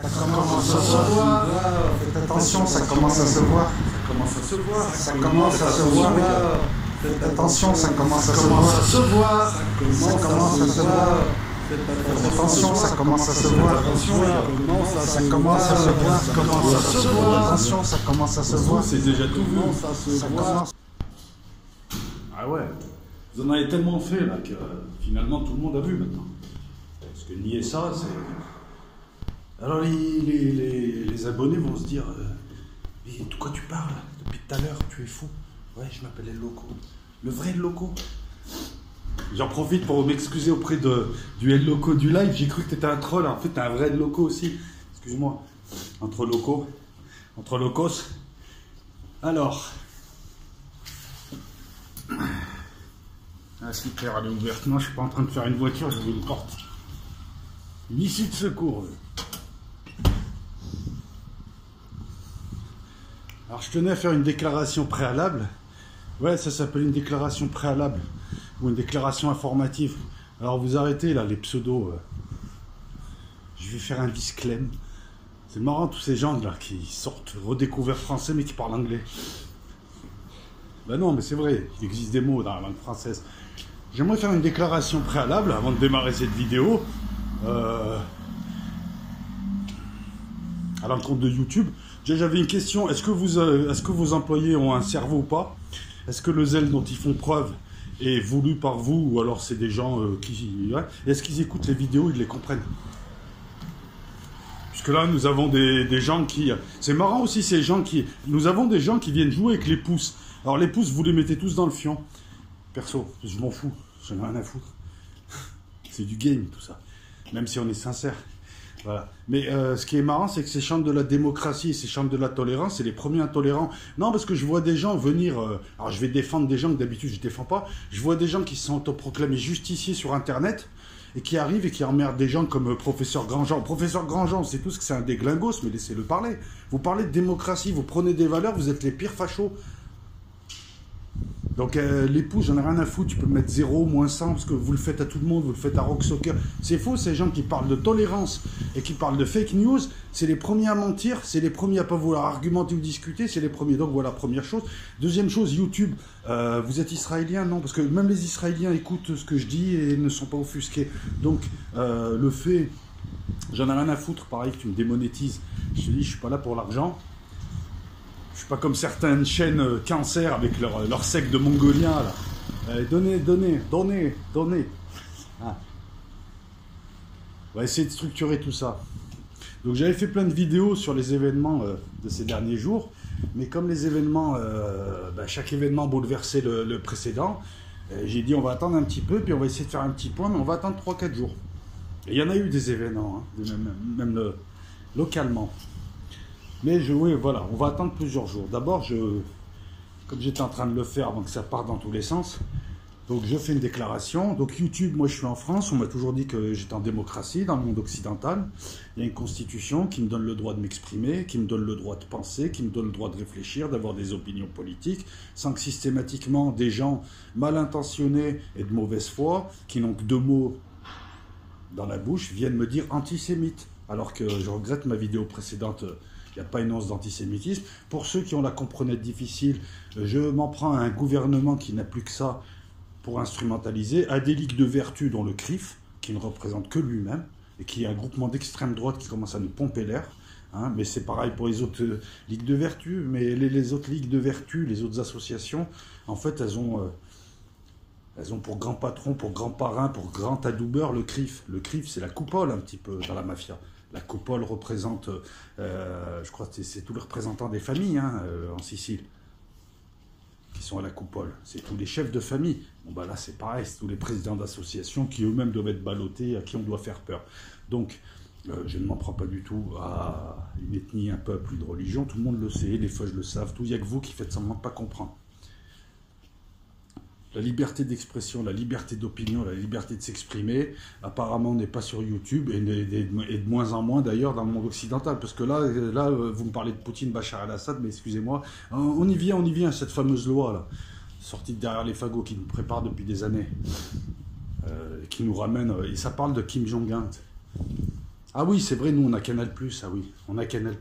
Ça commence à se voir. Faites attention, ça commence à se voir. Ça commence à se voir. Ça commence à se voir. Faites attention, ça commence à se voir. Ça commence à se voir. Faites attention, ça commence à se voir. Ça commence à se voir. Attention, ça commence à se voir. C'est déjà tout vu. Ça commence. Ah ouais. Vous en avez tellement fait là que finalement tout le monde a vu maintenant. Parce que nier ça, c'est... Alors les abonnés vont se dire mais de quoi tu parles? Depuis tout à l'heure, tu es fou. Ouais, je m'appelle El Loco. Le vrai El Loco. J'en profite pour m'excuser auprès du El Loco du live. J'ai cru que t'étais un troll. En fait, t'es un vrai El Loco aussi. Excuse-moi. Entre locos. Alors. Ah, super, elle est ouverte. Non, je suis pas en train de faire une voiture, je veux une porte. Une issue de secours. Alors, je tenais à faire une déclaration préalable. Ouais, ça s'appelle une déclaration préalable. Ou une déclaration informative. Alors, vous arrêtez, là, les pseudos. Je vais faire un disclaimer. C'est marrant, tous ces gens, là, qui sortent redécouverts français, mais qui parlent anglais. Ben non, mais c'est vrai, il existe des mots dans la langue française. J'aimerais faire une déclaration préalable avant de démarrer cette vidéo à l'encontre de YouTube. J'avais une question, est-ce que vos employés ont un cerveau ou pas? Est-ce que le zèle dont ils font preuve est voulu par vous, ou alors c'est des gens qui... Ouais, est-ce qu'ils écoutent les vidéos, ils les comprennent? Puisque là, nous avons des gens qui... C'est marrant aussi, ces gens qui... Nous avons des gens qui viennent jouer avec les pouces. Alors les pouces, vous les mettez tous dans le fion. Perso, je m'en fous, j'en ai rien à foutre. C'est du game tout ça, même si on est sincère. Voilà. Mais ce qui est marrant, c'est que ces chants de la démocratie, ces chants de la tolérance, c'est les premiers intolérants. Non, parce que je vois des gens venir... alors je vais défendre des gens que d'habitude je ne défends pas. Je vois des gens qui se sont autoproclamés justiciers sur Internet et qui arrivent et qui emmerdent des gens comme Professeur Grandjean. Professeur Grandjean, c'est tout ce que c'est un déglingos, mais laissez-le parler. Vous parlez de démocratie, vous prenez des valeurs, vous êtes les pires fachos. Donc les pouces, j'en ai rien à foutre, tu peux mettre 0, moins 100, parce que vous le faites à tout le monde, vous le faites à Rock Soccer. C'est faux, ces gens qui parlent de tolérance et qui parlent de fake news, c'est les premiers à mentir, c'est les premiers à pas vouloir argumenter ou discuter, c'est les premiers. Donc voilà, première chose. Deuxième chose, YouTube, vous êtes israélien? Non, parce que même les Israéliens écoutent ce que je dis et ne sont pas offusqués. Donc le fait, j'en ai rien à foutre, pareil que tu me démonétises. Je te dis, je suis pas là pour l'argent. Je suis pas comme certaines chaînes cancer avec leur sec de mongolien là. Donnez. Ah. On va essayer de structurer tout ça. Donc j'avais fait plein de vidéos sur les événements de ces derniers jours, mais comme les événements, chaque événement bouleversait le précédent, j'ai dit on va attendre un petit peu, puis on va essayer de faire un petit point, mais on va attendre 3-4 jours. Et il y en a eu des événements, hein, même localement. Mais oui, voilà, on va attendre plusieurs jours. D'abord, comme j'étais en train de le faire avant que ça parte dans tous les sens, donc je fais une déclaration. Donc YouTube, moi je suis en France, on m'a toujours dit que j'étais en démocratie, dans le monde occidental. Il y a une constitution qui me donne le droit de m'exprimer, qui me donne le droit de penser, qui me donne le droit de réfléchir, d'avoir des opinions politiques, sans que systématiquement des gens mal intentionnés et de mauvaise foi, qui n'ont que 2 mots dans la bouche, viennent me dire antisémite. Alors que je regrette ma vidéo précédente... Il n'y a pas une once d'antisémitisme. Pour ceux qui ont la comprenette difficile, je m'en prends à un gouvernement qui n'a plus que ça pour instrumentaliser, à des ligues de vertu dont le CRIF, qui ne représente que lui-même, et qui est un groupement d'extrême droite qui commence à nous pomper l'air. Hein, mais c'est pareil pour les autres ligues de vertu. Mais les autres ligues de vertu, les autres associations, en fait, elles ont pour grand patron, pour grand parrain, pour grand adoubeur le CRIF. Le CRIF, c'est la coupole un petit peu dans la mafia. La coupole représente, je crois que c'est tous les représentants des familles en Sicile qui sont à la coupole. C'est tous les chefs de famille. Bon bah là c'est pareil, c'est tous les présidents d'associations qui eux-mêmes doivent être ballottés, à qui on doit faire peur. Donc je ne m'en prends pas du tout à une ethnie, un peuple, une religion. Tout le monde le sait, les feuilles le savent. Tout, il n'y a que vous qui faites semblant de ne pas comprendre. La liberté d'expression, la liberté d'opinion, la liberté de s'exprimer, apparemment n'est pas sur YouTube et de moins en moins d'ailleurs dans le monde occidental. Parce que là, vous me parlez de Poutine, Bachar el-Assad, mais excusez-moi, on y vient, cette fameuse loi là, sortie de derrière les fagots qui nous prépare depuis des années, qui nous ramène, et ça parle de Kim Jong-un. Ah oui, c'est vrai, nous on a Canal+, ah oui, on a Canal+.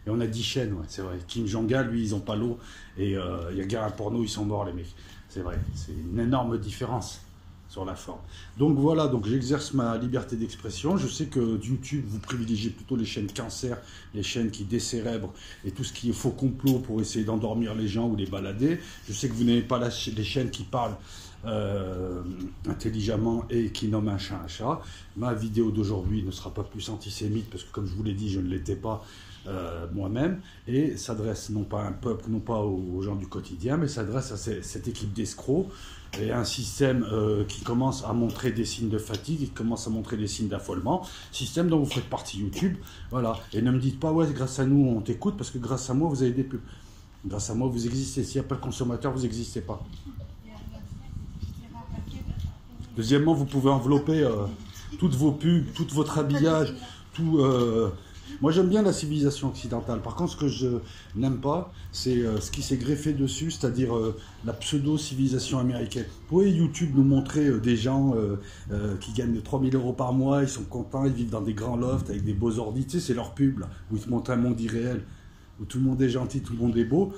Et on a 10 chaînes, ouais, c'est vrai. Kim Jong-un, lui, ils ont pas l'eau. Et il y a guerre à porno, ils sont morts, les mecs. C'est vrai, c'est une énorme différence sur la forme. Donc voilà, donc j'exerce ma liberté d'expression. Je sais que YouTube, vous privilégiez plutôt les chaînes cancer, les chaînes qui décérèbrent et tout ce qui est faux complot pour essayer d'endormir les gens ou les balader. Je sais que vous n'aimez pas les chaînes qui parlent intelligemment et qui nomment un chat un chat. Ma vidéo d'aujourd'hui ne sera pas plus antisémite parce que, comme je vous l'ai dit, je ne l'étais pas moi-même, et s'adresse non pas à un peuple, non pas aux gens du quotidien, mais s'adresse à cette équipe d'escrocs et un système qui commence à montrer des signes de fatigue, qui commence à montrer des signes d'affolement, système dont vous faites partie YouTube, voilà. Et ne me dites pas, ouais, grâce à nous on t'écoute, parce que grâce à moi vous avez des pubs. Grâce à moi vous existez. S'il n'y a pas le consommateur, vous n'existez pas. Deuxièmement, vous pouvez envelopper toutes vos pubs, tout votre habillage, tout... Moi, j'aime bien la civilisation occidentale. Par contre, ce que je n'aime pas, c'est ce qui s'est greffé dessus, c'est-à-dire la pseudo-civilisation américaine. Vous pouvez YouTube nous montrer des gens qui gagnent 3000 € par mois, ils sont contents, ils vivent dans des grands lofts avec des beaux ordi. Tu sais, c'est leur pub, là, où ils te montrent un monde irréel, où tout le monde est gentil, tout le monde est beau.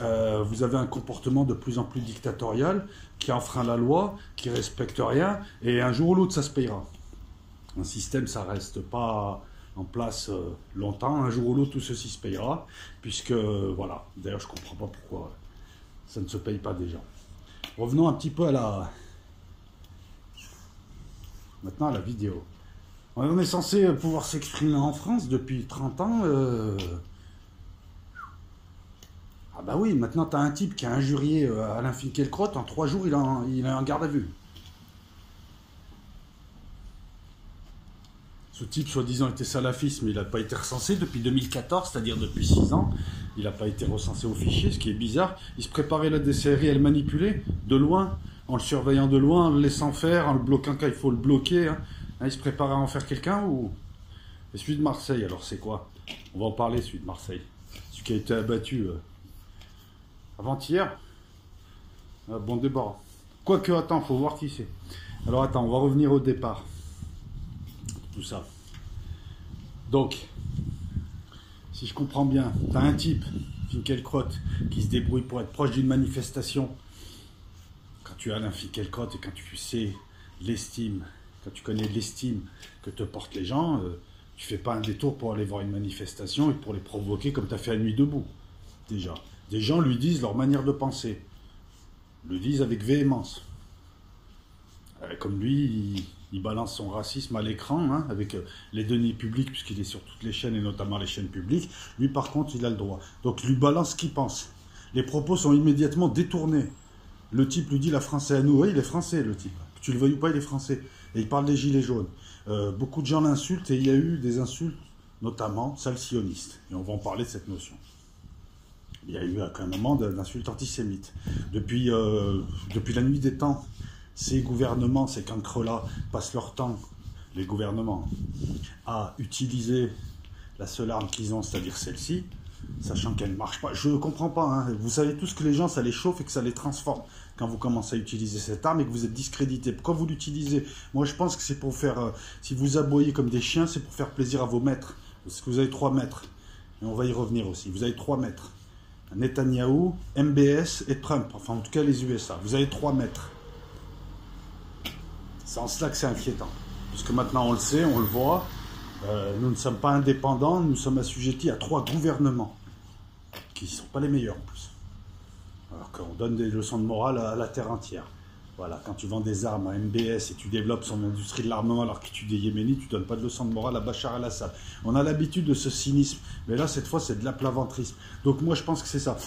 Vous avez un comportement de plus en plus dictatorial, qui enfreint la loi, qui respecte rien, et un jour ou l'autre, ça se payera. Un système, ça reste pas en place longtemps. Un jour ou l'autre, tout ceci se payera, puisque, voilà, d'ailleurs, je ne comprends pas pourquoi ça ne se paye pas déjà. Revenons un petit peu à maintenant à la vidéo. On est censé pouvoir s'exprimer en France depuis 30 ans. Ah bah oui, maintenant, tu as un type qui a injurié Alain Finkielkraut, en 3 jours, il est en garde à vue. Ce type, soi-disant, était salafiste, mais il n'a pas été recensé depuis 2014, c'est-à-dire depuis 6 ans. Il n'a pas été recensé au fichier, ce qui est bizarre. Il se préparait la DCRI à le manipuler, de loin, en le surveillant de loin, en le laissant faire, en le bloquant quand il faut le bloquer. Hein. Il se préparait à en faire quelqu'un ou... Et celui de Marseille, alors c'est quoi? On va en parler, celui de Marseille. Celui qui a été abattu avant-hier. Bon débat. Quoique, attends, faut voir qui c'est. Alors attends, on va revenir au départ. Tout ça. Donc, si je comprends bien, tu as un type, Finkielkraut, qui se débrouille pour être proche d'une manifestation. Quand tu as Alain Finkielkraut et quand tu sais l'estime, quand tu connais l'estime que te portent les gens, tu fais pas un détour pour aller voir une manifestation et pour les provoquer comme tu as fait à Nuit debout. Déjà. Des gens lui disent leur manière de penser. Le disent avec véhémence. Comme lui, il balance son racisme à l'écran, hein, avec les deniers publics, puisqu'il est sur toutes les chaînes, et notamment les chaînes publiques. Lui, par contre, il a le droit. Donc, lui balance ce qu'il pense. Les propos sont immédiatement détournés. Le type lui dit « la France est à nous ». Oui, il est français, le type. Tu le veuilles ou pas, il est français. Et il parle des gilets jaunes. Beaucoup de gens l'insultent, et il y a eu des insultes, notamment salsionistes. Et on va en parler de cette notion. Il y a eu un moment d'insultes antisémites. Depuis la nuit des temps, ces gouvernements, ces cancres-là, passent leur temps, les gouvernements, à utiliser la seule arme qu'ils ont, c'est-à-dire celle-ci, sachant qu'elle ne marche pas. Je ne comprends pas. Hein. Vous savez tous que les gens, ça les chauffe et que ça les transforme quand vous commencez à utiliser cette arme et que vous êtes discrédité. Pourquoi vous l'utilisez? Moi, je pense que c'est pour faire... si vous aboyez comme des chiens, c'est pour faire plaisir à vos maîtres. Parce que vous avez 3 maîtres. Et on va y revenir aussi. Vous avez 3 maîtres. Netanyahou, MBS et Trump. Enfin, en tout cas, les USA. Vous avez 3 maîtres. C'est en cela que c'est inquiétant. Parce que maintenant, on le sait, on le voit. Nous ne sommes pas indépendants. Nous sommes assujettis à 3 gouvernements. Qui ne sont pas les meilleurs, en plus. Alors qu'on donne des leçons de morale à la terre entière. Voilà, quand tu vends des armes à MBS et tu développes son industrie de l'armement alors que tu es Yéménite, tu ne donnes pas de leçons de morale à Bachar el-Assad. On a l'habitude de ce cynisme, mais là, cette fois, c'est de l'aplaventrisme. Donc moi, je pense que c'est ça.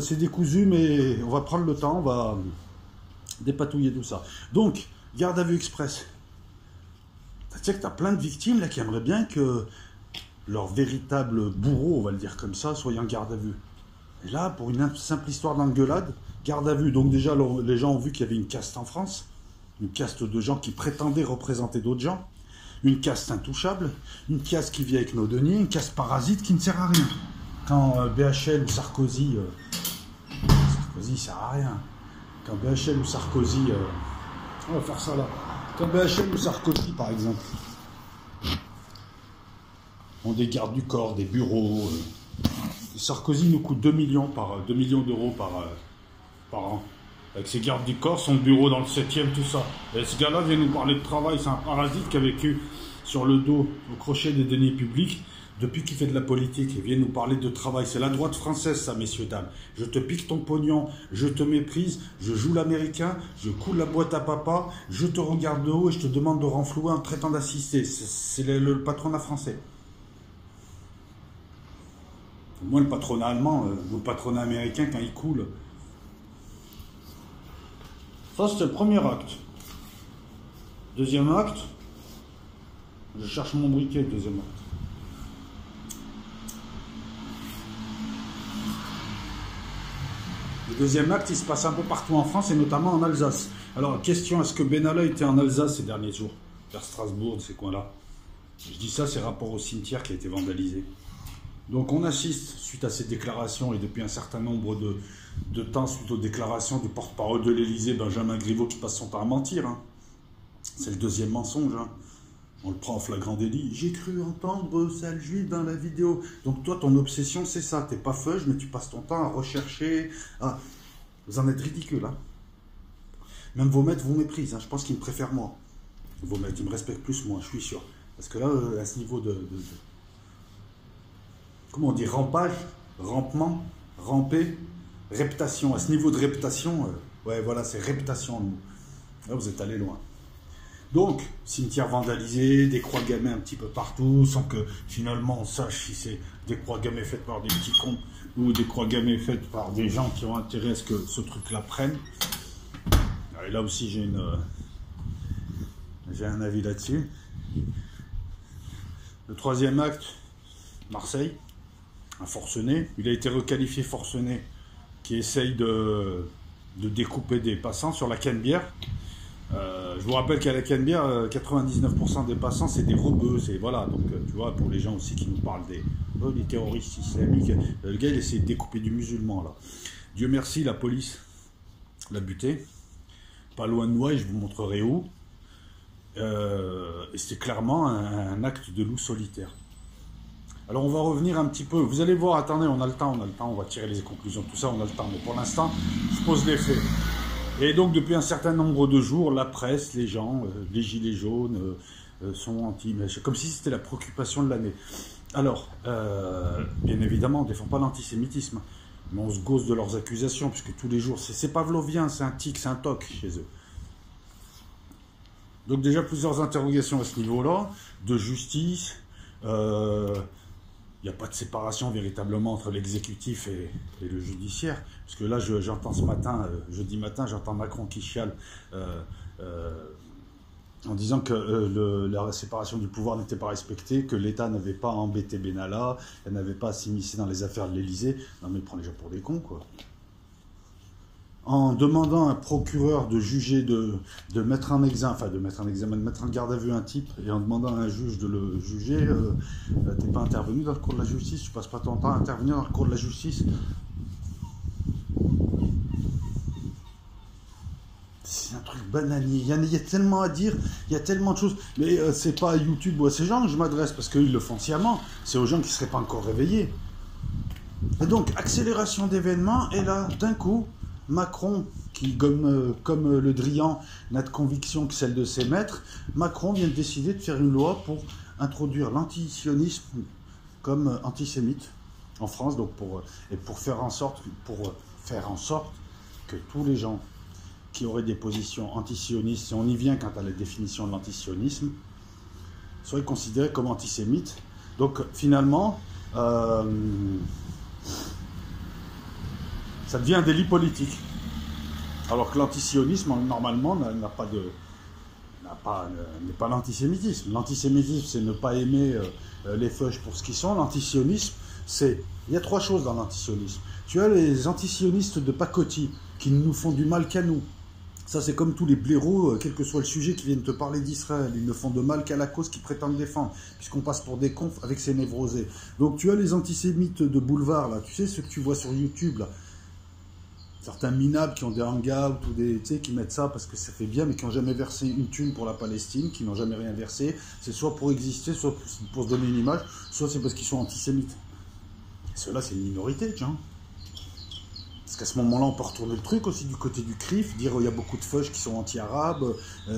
C'est décousu, mais on va prendre le temps, on va dépatouiller tout ça. Donc, garde à vue express. Tu sais que tu as plein de victimes là qui aimeraient bien que leur véritable bourreau, on va le dire comme ça, soit en garde à vue. Et là, pour une simple histoire d'engueulade, garde à vue. Donc déjà, les gens ont vu qu'il y avait une caste en France, une caste de gens qui prétendaient représenter d'autres gens, une caste intouchable, une caste qui vit avec nos deniers, une caste parasite qui ne sert à rien. Quand BHL ou Sarkozy... Sarkozy, il sert à rien. Quand BHL ou Sarkozy... on va faire ça là. Quand BHL ou Sarkozy, par exemple, ont des gardes du corps, des bureaux. Sarkozy nous coûte 2 millions d'euros par an. Avec ses gardes du corps, son bureau dans le 7e, tout ça. Et ce gars-là vient nous parler de travail. C'est un parasite qui a vécu sur le dos, au crochet des deniers publics, depuis qu'il fait de la politique. Il vient nous parler de travail. C'est la droite française, ça, messieurs, dames. Je te pique ton pognon, je te méprise, je joue l'américain, je coule la boîte à papa, je te regarde de haut et je te demande de renflouer en traitant d'assister. C'est le patronat français. Moi, le patronat allemand, le patronat américain, quand il coule. Ça, c'était le premier acte. Deuxième acte, je cherche mon briquet, le deuxième acte. Le deuxième acte, il se passe un peu partout en France et notamment en Alsace. Alors, question, est-ce que Benalla était en Alsace ces derniers jours? Vers Strasbourg, de ces coins-là. Je dis ça, c'est rapport au cimetière qui a été vandalisé. Donc on assiste, suite à ces déclarations, et depuis un certain nombre de temps, suite aux déclarations du porte-parole de l'Élysée, Benjamin Griveaux, qui passe son temps à mentir. Hein. C'est le deuxième mensonge. Hein. On le prend en flagrant délit. J'ai cru entendre sale juif dans la vidéo. Donc toi, ton obsession, c'est ça. T'es pas feuge, mais tu passes ton temps à rechercher. Vous en êtes ridicule. Hein. Même vos maîtres vous méprisent. Hein. Je pense qu'ils me préfèrent moi. Vos maîtres, ils me respectent plus moi, je suis sûr. Parce que là, à ce niveau comment on dit, rampage, rampement, ramper, reptation. À ce niveau de reptation, ouais, voilà, c'est reptation. Là, vous êtes allé loin. Donc, cimetière vandalisé, des croix gammées un petit peu partout, sans que finalement on sache si c'est des croix gammées faites par des petits cons ou des croix gammées faites par des gens qui ont intérêt à ce que ce truc-là prenne. Et là aussi, j'ai un avis là-dessus. Le troisième acte, Marseille. Un forcené, il a été requalifié forcené qui essaye de découper des passants sur la Canebière. Je vous rappelle qu'à la Canebière, 99% des passants, c'est des rebeux. Voilà, donc tu vois, pour les gens aussi qui nous parlent des terroristes islamiques, le gars, il essaie de découper du musulman, là. Dieu merci, la police l'a buté. Pas loin de Noailles, je vous montrerai où. Et c'était clairement un acte de loup solitaire. Alors on va revenir un petit peu, vous allez voir, attendez, on a le temps, on va tirer les conclusions, tout ça, on a le temps, mais pour l'instant, je pose les faits. Et donc depuis un certain nombre de jours, la presse, les gens, les gilets jaunes sont anti, comme si c'était la préoccupation de l'année. Alors, bien évidemment, on ne défend pas l'antisémitisme, mais on se gausse de leurs accusations, puisque tous les jours, c'est pavlovien, c'est un tic, c'est un toc chez eux. Donc déjà plusieurs interrogations à ce niveau-là, de justice. Il n'y a pas de séparation véritablement entre l'exécutif et le judiciaire. Parce que là, j'entends ce matin, jeudi matin, j'entends Macron qui chiale en disant que la séparation du pouvoir n'était pas respectée, que l'État n'avait pas embêté Benalla, elle n'avait pas à s'immiscer dans les affaires de l'Élysée. Non mais il prend les gens pour des cons, quoi. En demandant à un procureur de juger, de mettre en examen, enfin de mettre en garde à vue un type, et en demandant à un juge de le juger, t'es pas intervenu dans le cours de la justice, tu passes pas ton temps à intervenir dans le cours de la justice. C'est un truc bananier, il y a tellement à dire, il y a tellement de choses, mais c'est pas à YouTube ou à ces gens que je m'adresse, parce qu'ils le font sciemment, c'est aux gens qui seraient pas encore réveillés. Et donc, accélération d'événements, et là, d'un coup, Macron, qui, comme le Drian, n'a de conviction que celle de ses maîtres, Macron vient de décider de faire une loi pour introduire l'antisionisme comme antisémite en France, donc pour faire en sorte que tous les gens qui auraient des positions antisionistes, si on y vient quant à la définition de l'antisionisme, soient considérés comme antisémites. Donc finalement, ça devient un délit politique. Alors que l'antisionisme, normalement, n'est pas l'antisémitisme. L'antisémitisme, c'est ne pas aimer les feuilles pour ce qu'ils sont. L'antisionisme, c'est... Il y a trois choses dans l'antisionisme. Tu as les antisionistes de pacotille, qui ne nous font du mal qu'à nous. Ça, c'est comme tous les blaireaux, quel que soit le sujet, qui viennent te parler d'Israël. Ils ne font de mal qu'à la cause qu'ils prétendent défendre, puisqu'on passe pour des cons avec ces névrosés. Donc tu as les antisémites de boulevard, là, tu sais, ceux que tu vois sur YouTube, là. Certains minables qui ont des hangouts ou des, tu sais, qui mettent ça parce que ça fait bien, mais qui n'ont jamais versé une thune pour la Palestine, qui n'ont jamais rien versé. C'est soit pour exister, soit pour se donner une image, soit c'est parce qu'ils sont antisémites. Et ceux-là, c'est une minorité, tiens. Parce qu'à ce moment-là, on peut retourner le truc aussi du côté du CRIF, dire il y a beaucoup de feuches qui sont anti-arabes,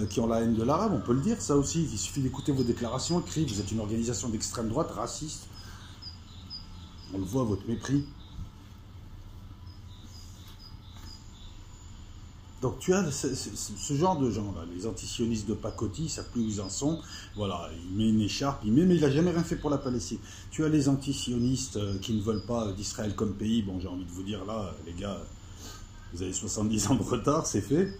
qui ont la haine de l'arabe, on peut le dire, ça aussi. Il suffit d'écouter vos déclarations. Le CRIF, vous êtes une organisation d'extrême droite raciste. On le voit, votre mépris. Donc tu as ce genre de gens-là, les antisionistes de pacotille, ils ne savent plus où ils en sont. Voilà, il met une écharpe, mais il n'a jamais rien fait pour la Palestine. Tu as les antisionistes qui ne veulent pas d'Israël comme pays. Bon, j'ai envie de vous dire là, les gars, vous avez 70 ans de retard, c'est fait.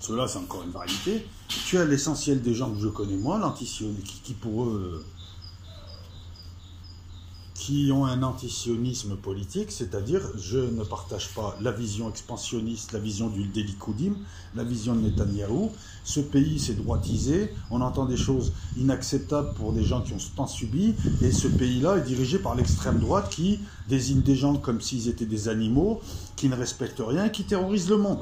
Cela, c'est encore une variété. Tu as l'essentiel des gens que je connais moi, l'antisionisme, qui pour eux... qui ont un antisionisme politique, c'est-à-dire je ne partage pas la vision expansionniste, la vision des Likoudim, la vision de Netanyahou. Ce pays s'est droitisé, on entend des choses inacceptables pour des gens qui ont tant subi, et ce pays-là est dirigé par l'extrême droite qui désigne des gens comme s'ils étaient des animaux, qui ne respectent rien, qui terrorisent le monde.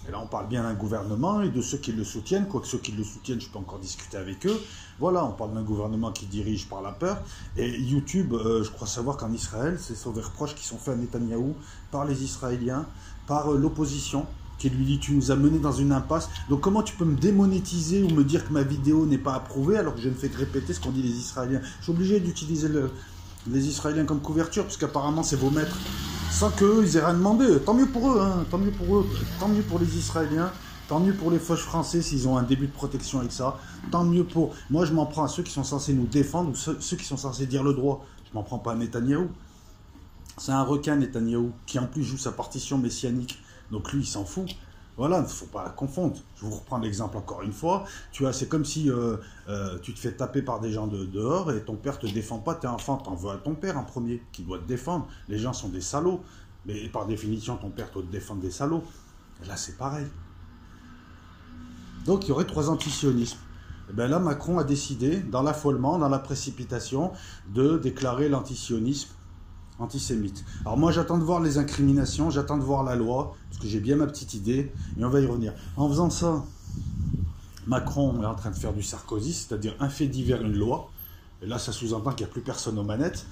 Et là, on parle bien d'un gouvernement et de ceux qui le soutiennent, quoique ceux qui le soutiennent, je peux encore discuter avec eux. Voilà, on parle d'un gouvernement qui dirige par la peur. Et YouTube, je crois savoir qu'en Israël, c'est sur des reproches qui sont faits à Netanyahou par les Israéliens, par l'opposition, qui lui dit « tu nous as menés dans une impasse ». Donc comment tu peux me démonétiser ou me dire que ma vidéo n'est pas approuvée alors que je ne fais que répéter ce qu'ont dit les Israéliens? Je suis obligé d'utiliser les Israéliens comme couverture, parce qu'apparemment c'est vos maîtres. Sans qu'eux, ils aient rien demandé. Tant mieux pour eux, hein. Tant mieux pour eux, tant mieux pour les Israéliens, tant mieux pour les fauches français s'ils ont un début de protection avec ça. Tant mieux pour... Moi, je m'en prends à ceux qui sont censés nous défendre, ou ceux qui sont censés dire le droit. Je m'en prends pas à Netanyahou. C'est un requin, Netanyahou, qui en plus joue sa partition messianique. Donc lui, il s'en fout. Voilà, il ne faut pas la confondre. Je vous reprends l'exemple encore une fois. Tu vois, c'est comme si tu te fais taper par des gens dehors et ton père ne te défend pas, t'es enfant, t'en veux à ton père en premier, qui doit te défendre. Les gens sont des salauds. Mais par définition, ton père doit te défendre des salauds. Et là, c'est pareil. Donc, il y aurait 3 antisionismes. Et bien là, Macron a décidé, dans l'affolement, dans la précipitation, de déclarer l'antisionisme antisémite. Alors moi, j'attends de voir les incriminations, j'attends de voir la loi, parce que j'ai bien ma petite idée, et on va y revenir. En faisant ça, Macron est en train de faire du Sarkozy, c'est-à-dire un fait divers, une loi, et là, ça sous-entend qu'il n'y a plus personne aux manettes.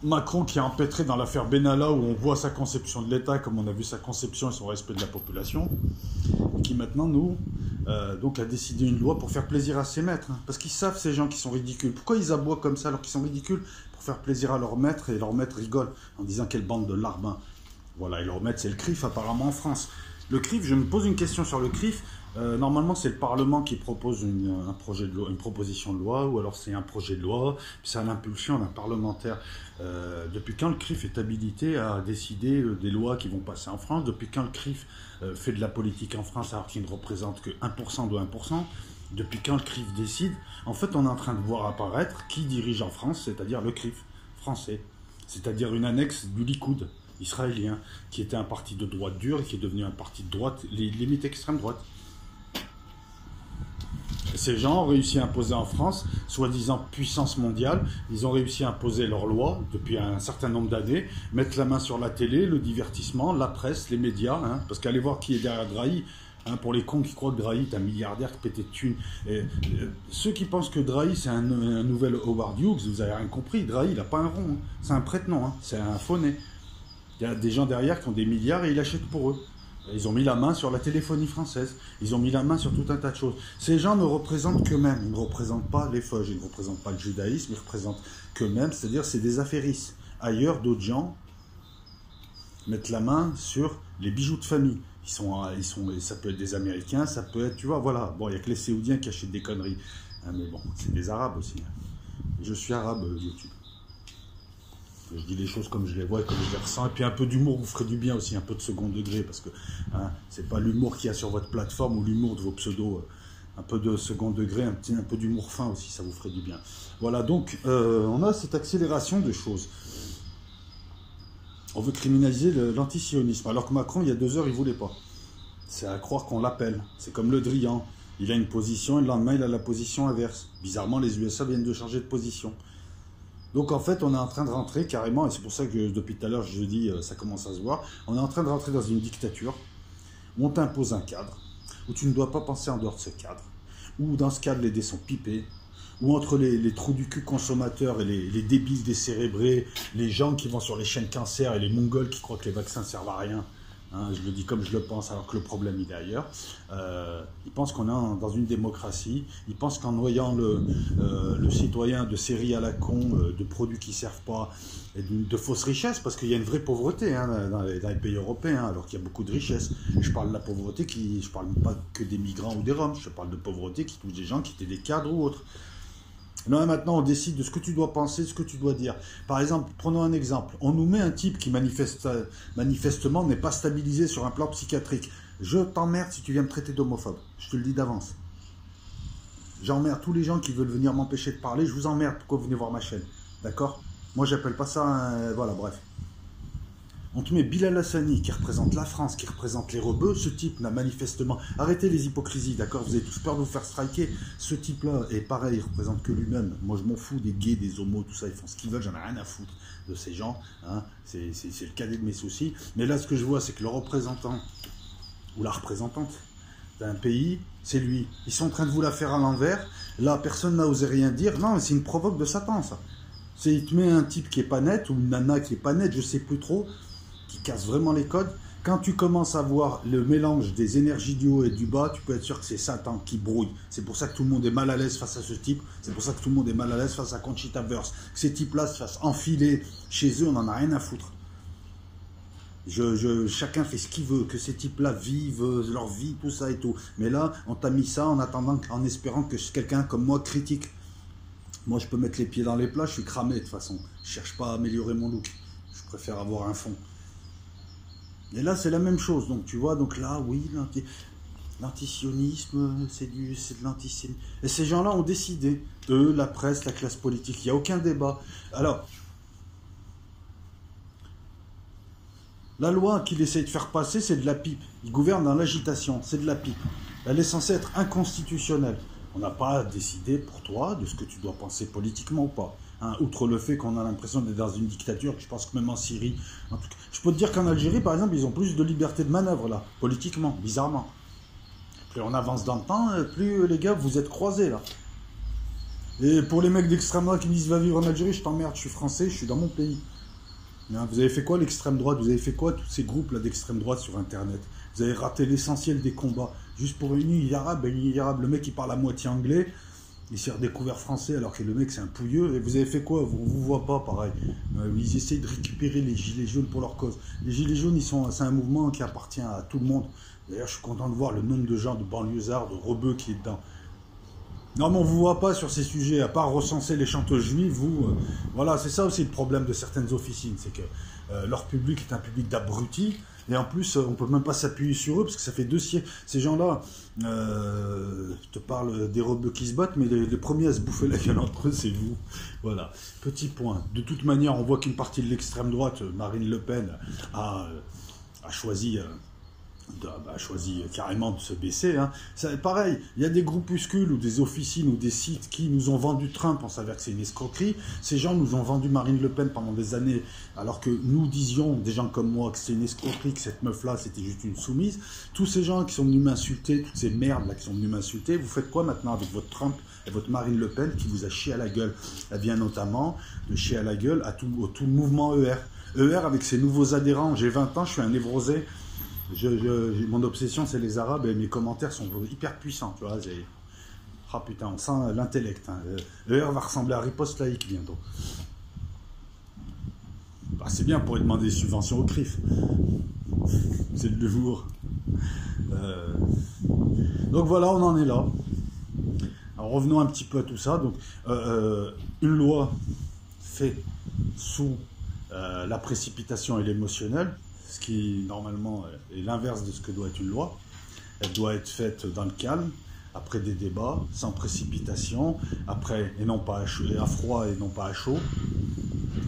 Macron qui est empêtré dans l'affaire Benalla, où on voit sa conception de l'État, comme on a vu sa conception et son respect de la population, et qui maintenant, nous, donc a décidé une loi pour faire plaisir à ses maîtres, hein, parce qu'ils savent, ces gens qui sont ridicules. Pourquoi ils aboient comme ça alors qu'ils sont ridicules? Pour faire plaisir à leur maître, et leur maître rigole en disant quelle bande de larbins. Voilà, et leur maître, c'est le CRIF apparemment en France. Le CRIF, je me pose une question sur le CRIF. Normalement, c'est le Parlement qui propose un projet de loi, une proposition de loi, ou alors c'est un projet de loi, puis c'est à l'impulsion d'un parlementaire. Depuis quand le CRIF est habilité à décider des lois qui vont passer en France? Depuis quand le CRIF fait de la politique en France alors qu'il ne représente que 1% de 1%? Depuis quand le CRIF décide? En fait, on est en train de voir apparaître qui dirige en France, c'est-à-dire le CRIF français, c'est-à-dire une annexe du Likoud israélien, qui était un parti de droite dure et qui est devenu un parti de droite, limite extrême droite. Ces gens ont réussi à imposer en France, soi-disant puissance mondiale, ils ont réussi à imposer leurs lois depuis un certain nombre d'années, mettre la main sur la télé, le divertissement, la presse, les médias, hein, parce qu'allez voir qui est derrière Drahi, hein, pour les cons qui croient que Drahi est un milliardaire qui pétait de thunes. Et, ceux qui pensent que Drahi c'est un nouvel Howard Hughes, vous avez rien compris, Drahi il n'a pas un rond, hein. C'est un prête-nom, hein. C'est un faux nez. Il y a des gens derrière qui ont des milliards et ils l'achètent pour eux. Ils ont mis la main sur la téléphonie française. Ils ont mis la main sur tout un tas de choses. Ces gens ne représentent qu'eux-mêmes. Ils ne représentent pas les feuilles. Ils ne représentent pas le judaïsme. Ils représentent qu'eux-mêmes. C'est-à-dire c'est des affairistes. Ailleurs, d'autres gens mettent la main sur les bijoux de famille. Ça peut être des Américains, ça peut être, tu vois, voilà. Bon, il n'y a que les Séoudiens qui achètent des conneries. Hein, mais bon, c'est des Arabes aussi. Je suis arabe, YouTube. Je dis les choses comme je les vois et comme je les ressens. Et puis un peu d'humour vous ferait du bien aussi, un peu de second degré, parce que hein, c'est pas l'humour qu'il y a sur votre plateforme ou l'humour de vos pseudos. Un peu de second degré, un peu d'humour fin aussi, ça vous ferait du bien. Voilà, donc on a cette accélération de choses. On veut criminaliser l'antisionisme, alors que Macron, il y a 2 heures, il voulait pas. C'est à croire qu'on l'appelle. C'est comme Le Drian. Il a une position et le lendemain, il a la position inverse. Bizarrement, les USA viennent de changer de position. Donc en fait, on est en train de rentrer carrément, et c'est pour ça que depuis tout à l'heure je dis ça commence à se voir, on est en train de rentrer dans une dictature où on t'impose un cadre, où tu ne dois pas penser en dehors de ce cadre, où dans ce cadre les dés sont pipés, où entre les trous du cul consommateurs et les débiles décérébrés, les gens qui vont sur les chaînes cancer et les mongols qui croient que les vaccins servent à rien, hein, je le dis comme je le pense alors que le problème il est ailleurs, ils pensent qu'on est dans une démocratie, ils pensent qu'en noyant le citoyen de séries à la con, de produits qui ne servent pas, et de fausses richesses, parce qu'il y a une vraie pauvreté hein, dans les pays européens, alors qu'il y a beaucoup de richesses. Je parle de la pauvreté je parle pas que des migrants ou des Roms, je parle de pauvreté qui touche des gens qui étaient des cadres ou autres. Là, maintenant, on décide de ce que tu dois penser, ce que tu dois dire. Par exemple, prenons un exemple. On nous met un type qui manifestement n'est pas stabilisé sur un plan psychiatrique. Je t'emmerde si tu viens me traiter d'homophobe. Je te le dis d'avance. J'emmerde tous les gens qui veulent venir m'empêcher de parler. Je vous emmerde. Pourquoi vous venez voir ma chaîne? D'accord? Moi, j'appelle pas ça voilà, bref. On te met Bilal Hassani, qui représente la France, qui représente les rebeux. Ce type n'a manifestement... Arrêtez les hypocrisies, d'accord? Vous avez tous peur de vous faire striker. Ce type-là est pareil, il représente que lui-même. Moi, je m'en fous des gays, des homos, tout ça. Ils font ce qu'ils veulent, j'en ai rien à foutre de ces gens. Hein. C'est le cadet de mes soucis. Mais là, ce que je vois, c'est que le représentant, ou la représentante d'un pays, c'est lui. Ils sont en train de vous la faire à l'envers. Là, personne n'a osé rien dire. Non, c'est une provoque de Satan, ça. Il te met un type qui est pas net, ou une nana qui est pas nette, je sais plus trop, qui casse vraiment les codes. Quand tu commences à voir le mélange des énergies du haut et du bas, tu peux être sûr que c'est Satan qui brouille. C'est pour ça que tout le monde est mal à l'aise face à ce type. C'est pour ça que tout le monde est mal à l'aise face à Conchita Wurst. Que ces types-là se fassent enfiler chez eux, on n'en a rien à foutre. Chacun fait ce qu'il veut, que ces types-là vivent leur vie, tout ça et tout. Mais là, on t'a mis ça en attendant, en espérant que quelqu'un comme moi critique. Moi, je peux mettre les pieds dans les plats, je suis cramé de toute façon. Je cherche pas à améliorer mon look. Je préfère avoir un fond. Et là, c'est la même chose. Donc, tu vois, donc là, oui, l'antisionisme, c'est de l'antisémitisme. Et ces gens-là ont décidé, eux, la presse, la classe politique, il n'y a aucun débat. Alors, la loi qu'il essaye de faire passer, c'est de la pipe. Il gouverne dans l'agitation, c'est de la pipe. Elle est censée être inconstitutionnelle. On n'a pas décidé pour toi de ce que tu dois penser politiquement ou pas. Hein, outre le fait qu'on a l'impression d'être dans une dictature, je pense que même en Syrie, en tout cas, je peux te dire qu'en Algérie, par exemple, ils ont plus de liberté de manœuvre, là, politiquement, bizarrement. Plus on avance dans le temps, plus les gars, vous êtes croisés, là. Et pour les mecs d'extrême droite qui me disent va vivre en Algérie, je t'emmerde, je suis français, je suis dans mon pays. Hein, vous avez fait quoi l'extrême droite? Vous avez fait quoi tous ces groupes là d'extrême droite sur Internet? Vous avez raté l'essentiel des combats. Juste pour une nuit arabe, le mec il parle à moitié anglais, il s'est redécouvert français alors que le mec c'est un pouilleux. Et vous avez fait quoi? On vous voit pas pareil. Ils essayent de récupérer les gilets jaunes pour leur cause. Les gilets jaunes, c'est un mouvement qui appartient à tout le monde. D'ailleurs, je suis content de voir le nombre de gens, de banlieusards, de rebeux qui est dedans. Non, mais on ne vous voit pas sur ces sujets, à part recenser les chanteuses juives, vous... voilà, c'est ça aussi le problème de certaines officines, c'est que leur public est un public d'abrutis, et en plus, on ne peut même pas s'appuyer sur eux, parce que ça fait 2 siècles. Ces gens-là, je te parle des rebeux qui se battent, mais les premiers à se bouffer la gueule entre eux, c'est vous. Voilà, petit point. De toute manière, on voit qu'une partie de l'extrême droite, Marine Le Pen, a choisi carrément de se baisser. Hein. Pareil, il y a des groupuscules ou des officines ou des sites qui nous ont vendu Trump, on s'avère que c'est une escroquerie. Ces gens nous ont vendu Marine Le Pen pendant des années, alors que nous disions, des gens comme moi, que c'était une escroquerie, que cette meuf-là, c'était juste une soumise. Tous ces gens qui sont venus m'insulter, toutes ces merdes-là qui sont venus m'insulter, vous faites quoi maintenant avec votre Trump et votre Marine Le Pen qui vous a chié à la gueule? Elle vient notamment de chier à la gueule à tout le mouvement ER. ER avec ses nouveaux adhérents, j'ai 20 ans, je suis un névrosé. Mon obsession, c'est les Arabes et mes commentaires sont hyper puissants, tu vois. Ah putain, on sent l'intellect. Hein. ER va ressembler à Riposte Laïque bientôt. Bah, c'est bien pour lui demander des subventions au CRIF. C'est de l'humour. Donc voilà, on en est là. Alors revenons un petit peu à tout ça. Donc, une loi faite sous la précipitation et l'émotionnel, ce qui, normalement, est l'inverse de ce que doit être une loi. Elle doit être faite dans le calme, après des débats, sans précipitation, après, et non pas à froid et non pas à chaud.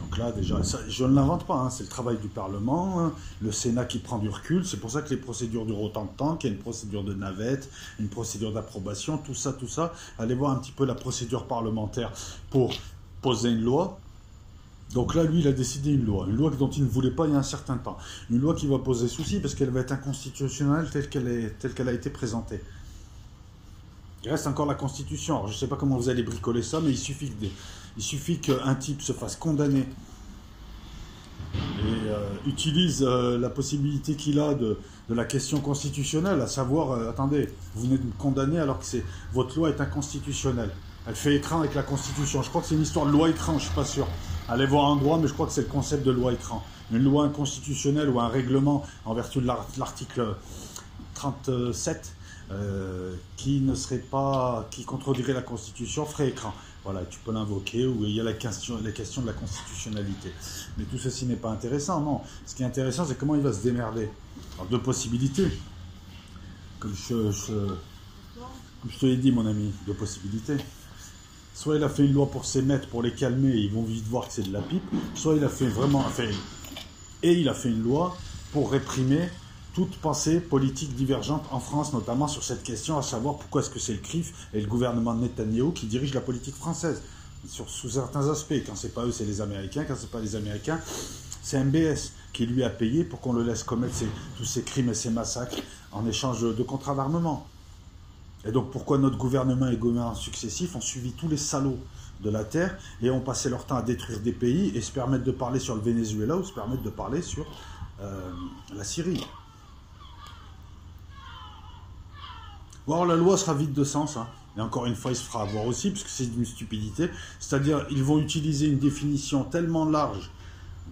Donc là, déjà, ça, je ne l'invente pas, hein, c'est le travail du Parlement, hein, le Sénat qui prend du recul, c'est pour ça que les procédures durent autant de temps, qu'il y a une procédure de navette, une procédure d'approbation, tout ça. Allez voir un petit peu la procédure parlementaire pour poser une loi. Donc là, lui, il a décidé une loi dont il ne voulait pas il y a un certain temps. Une loi qui va poser souci parce qu'elle va être inconstitutionnelle telle qu'elle a été présentée. Il reste encore la Constitution. Alors, je ne sais pas comment vous allez bricoler ça, mais il suffit qu'un type se fasse condamner et utilise la possibilité qu'il a de la question constitutionnelle, à savoir, attendez, vous venez de me condamner alors que votre loi est inconstitutionnelle. Elle fait écran avec la Constitution. Je crois que c'est une histoire de loi écran, je ne suis pas sûr. Allez voir en droit, mais je crois que c'est le concept de loi écran. Une loi inconstitutionnelle ou un règlement en vertu de l'article 37 qui contredirait la Constitution ferait écran. Voilà, tu peux l'invoquer, ou il y a la question de la constitutionnalité. Mais tout ceci n'est pas intéressant, non. Ce qui est intéressant, c'est comment il va se démerder. Alors, deux possibilités. Comme je te l'ai dit, mon ami, deux possibilités. Soit il a fait une loi pour s'émettre, pour les calmer, et ils vont vite voir que c'est de la pipe. Soit il a fait il a fait une loi pour réprimer toute pensée politique divergente en France, notamment sur cette question, à savoir pourquoi est-ce que c'est le CRIF et le gouvernement de Netanyahou qui dirigent la politique française, sous certains aspects. Quand c'est pas eux, c'est les Américains. Quand c'est pas les Américains, c'est MBS qui lui a payé pour qu'on le laisse commettre tous ces crimes et ces massacres en échange de contrats d'armement. Et donc pourquoi notre gouvernement et gouvernements successifs ont suivi tous les salauds de la terre et ont passé leur temps à détruire des pays et se permettent de parler sur le Venezuela ou se permettent de parler sur la Syrie. Bon, la loi sera vide de sens, hein. Et encore une fois, il se fera avoir aussi, parce que c'est une stupidité. C'est-à-dire, ils vont utiliser une définition tellement large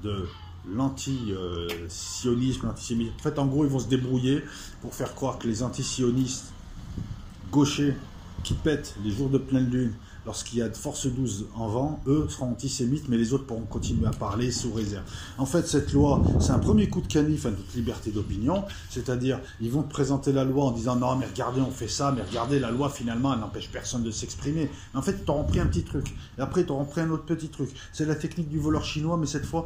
de l'anti-sionisme, l'antisémitisme. En fait, en gros, ils vont se débrouiller pour faire croire que les antisionistes gauchers qui pètent les jours de pleine lune lorsqu'il y a de force 12 en vent, eux seront antisémites, mais les autres pourront continuer à parler sous réserve. En fait, cette loi, c'est un premier coup de canif à toute liberté d'opinion, c'est-à-dire, ils vont te présenter la loi en disant « Non, mais regardez, on fait ça, mais regardez, la loi, finalement, elle n'empêche personne de s'exprimer. » En fait, ils t'auront pris un petit truc, et après, ils t'auront pris un autre petit truc. C'est la technique du voleur chinois, mais cette fois,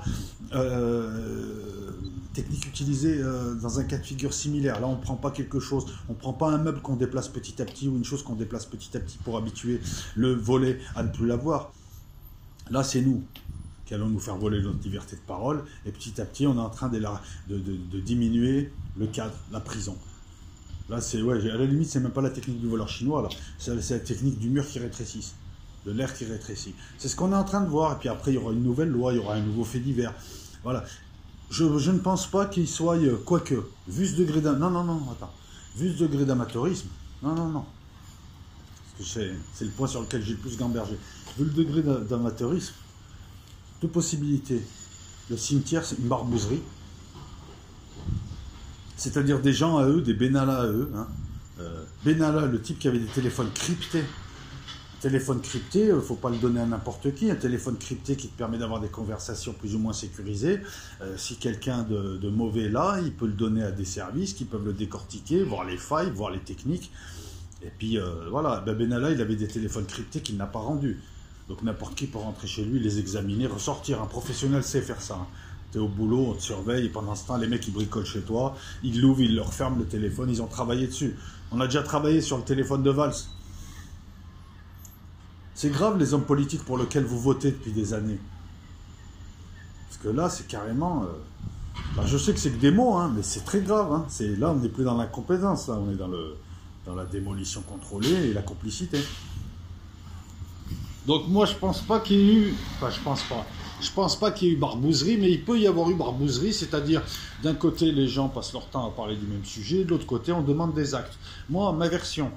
technique utilisée dans un cas de figure similaire. Là, on ne prend pas quelque chose, on ne prend pas un meuble qu'on déplace petit à petit, ou une chose qu'on déplace petit à petit pour habituer le voler à ne plus l'avoir. Là, c'est nous qui allons nous faire voler notre liberté de parole, et petit à petit, on est en train de diminuer le cadre, la prison. Là, c'est, ouais, à la limite, c'est même pas la technique du voleur chinois, là. C'est la technique du mur qui rétrécit, de l'air qui rétrécit. C'est ce qu'on est en train de voir, et puis après, il y aura une nouvelle loi, il y aura un nouveau fait divers. Voilà. Je ne pense pas qu'il soit, quoique, vu ce degré vu ce degré d'amateurisme, non. C'est le point sur lequel j'ai le plus gambergé. Vu le degré d'amateurisme, deux possibilités. Le cimetière, c'est une barbouzerie. C'est-à-dire des gens à eux, des Benalla à eux. Hein. Benalla, le type qui avait des téléphones cryptés. Un téléphone crypté, il ne faut pas le donner à n'importe qui. Un téléphone crypté qui te permet d'avoir des conversations plus ou moins sécurisées. Si quelqu'un de mauvais est là, il peut le donner à des services qui peuvent le décortiquer, voir les failles, voir les techniques. Et puis voilà, Benalla, il avait des téléphones cryptés qu'il n'a pas rendus. Donc n'importe qui peut rentrer chez lui, les examiner, ressortir. Un professionnel sait faire ça. Hein. Tu es au boulot, on te surveille, et pendant ce temps, les mecs, ils bricolent chez toi, ils l'ouvrent, ils leur ferment le téléphone, ils ont travaillé dessus. On a déjà travaillé sur le téléphone de Valls. C'est grave, les hommes politiques pour lesquels vous votez depuis des années. Parce que là, c'est carrément... je sais que c'est que des mots, hein, mais c'est très grave. Hein. Là, on n'est plus dans l'incompétence, là, on est dans la démolition contrôlée et la complicité. Donc moi, je pense pas qu'il y ait eu... Enfin, je pense pas qu'il y ait eu barbouzerie, mais il peut y avoir eu barbouzerie, c'est-à-dire, d'un côté, les gens passent leur temps à parler du même sujet, de l'autre côté, on demande des actes. Moi, ma version,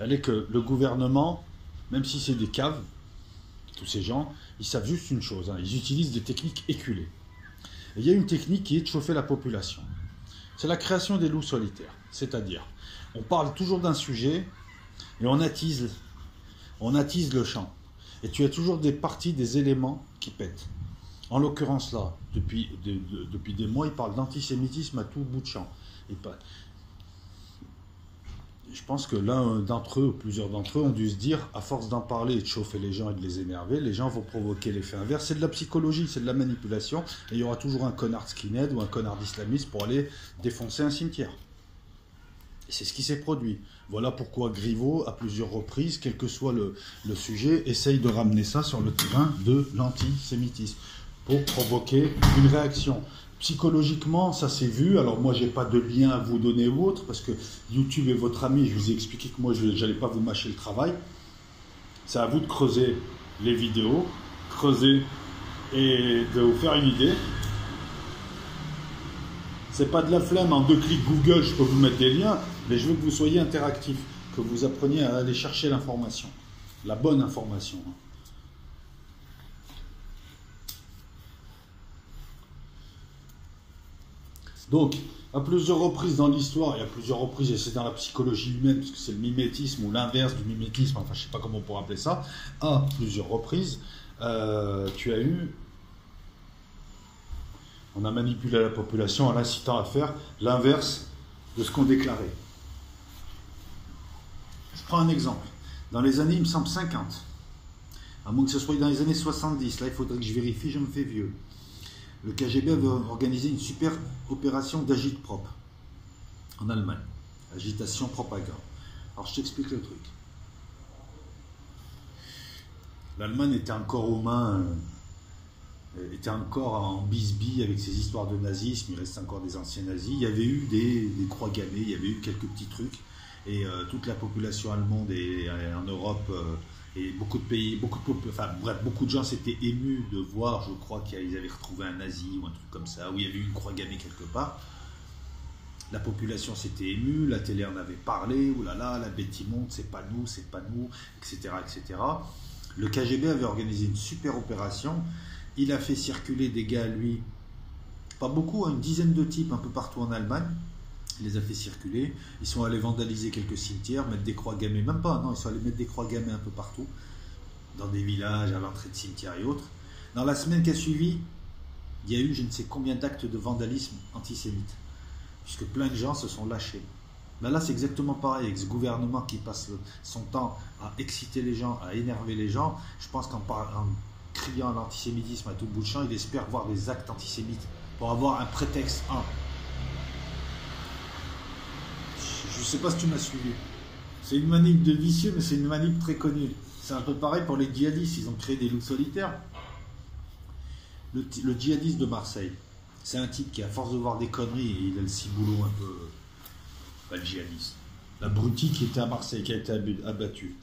elle est que le gouvernement, même si c'est des caves, tous ces gens, ils savent juste une chose, hein, ils utilisent des techniques éculées. Et il y a une technique qui est de chauffer la population. C'est la création des loups solitaires. C'est-à-dire, on parle toujours d'un sujet et on attise le champ. Et tu as toujours des parties, des éléments qui pètent. En l'occurrence là, depuis des mois, ils parlent d'antisémitisme à tout bout de champ. Je pense que l'un d'entre eux, ou plusieurs d'entre eux, ont dû se dire, à force d'en parler et de chauffer les gens et de les énerver, les gens vont provoquer l'effet inverse. C'est de la psychologie, c'est de la manipulation, et il y aura toujours un connard de skinhead ou un connard d'islamiste pour aller défoncer un cimetière. C'est ce qui s'est produit. Voilà pourquoi Griveaux, à plusieurs reprises, quel que soit le sujet, essaye de ramener ça sur le terrain de l'antisémitisme pour provoquer une réaction. Psychologiquement, ça s'est vu. Alors moi, j'ai pas de lien à vous donner ou autre, parce que YouTube est votre ami. Je vous ai expliqué que moi, je n'allais pas vous mâcher le travail. C'est à vous de creuser les vidéos, creuser et de vous faire une idée. C'est pas de la flemme, en 2 clics Google, je peux vous mettre des liens, mais je veux que vous soyez interactif, que vous appreniez à aller chercher l'information, la bonne information. Donc, à plusieurs reprises dans l'histoire, et à plusieurs reprises, et c'est dans la psychologie humaine, parce que c'est le mimétisme ou l'inverse du mimétisme, enfin je ne sais pas comment on pourrait appeler ça, à plusieurs reprises, tu as eu... On a manipulé la population en l'incitant à faire l'inverse de ce qu'on déclarait. Je prends un exemple. Dans les années, il me semble, 50, à moins que ce soit dans les années 70, là il faudrait que je vérifie, je me fais vieux. Le KGB avait organisé une super opération d'agite-propre en Allemagne. Agitation, propagande. Alors je t'explique le truc. L'Allemagne était encore aux mains... était encore en bisbille avec ses histoires de nazisme, il reste encore des anciens nazis. Il y avait eu des croix gammées, il y avait eu quelques petits trucs, et toute la population allemande et en Europe, et beaucoup de pays, beaucoup de gens s'étaient émus de voir, je crois qu'ils avaient retrouvé un nazi ou un truc comme ça, où il y avait eu une croix gammée quelque part. La population s'était émue, la télé en avait parlé, oulala, la bête immonde, c'est pas nous, etc., etc. Le KGB avait organisé une super opération. Il a fait circuler des gars à lui, pas beaucoup, une dizaine de types un peu partout en Allemagne. Il les a fait circuler. Ils sont allés vandaliser quelques cimetières, mettre des croix gammées, même pas, non, ils sont allés mettre des croix gammées un peu partout, dans des villages, à l'entrée de cimetières et autres. Dans la semaine qui a suivi, il y a eu je ne sais combien d'actes de vandalisme antisémite, puisque plein de gens se sont lâchés. Ben là, c'est exactement pareil avec ce gouvernement qui passe son temps à exciter les gens, à énerver les gens. Je pense qu'en criant l'antisémitisme à tout bout de champ, il espère voir des actes antisémites pour avoir un prétexte. Je ne sais pas si tu m'as suivi. C'est une manip de vicieux, mais c'est une manip très connue. C'est un peu pareil pour les djihadistes. Ils ont créé des loups solitaires. Le djihadiste de Marseille, c'est un type qui, à force de voir des conneries, et il a le ciboulot un peu... Pas le djihadiste. L'abruti qui était à Marseille, qui a été abattu.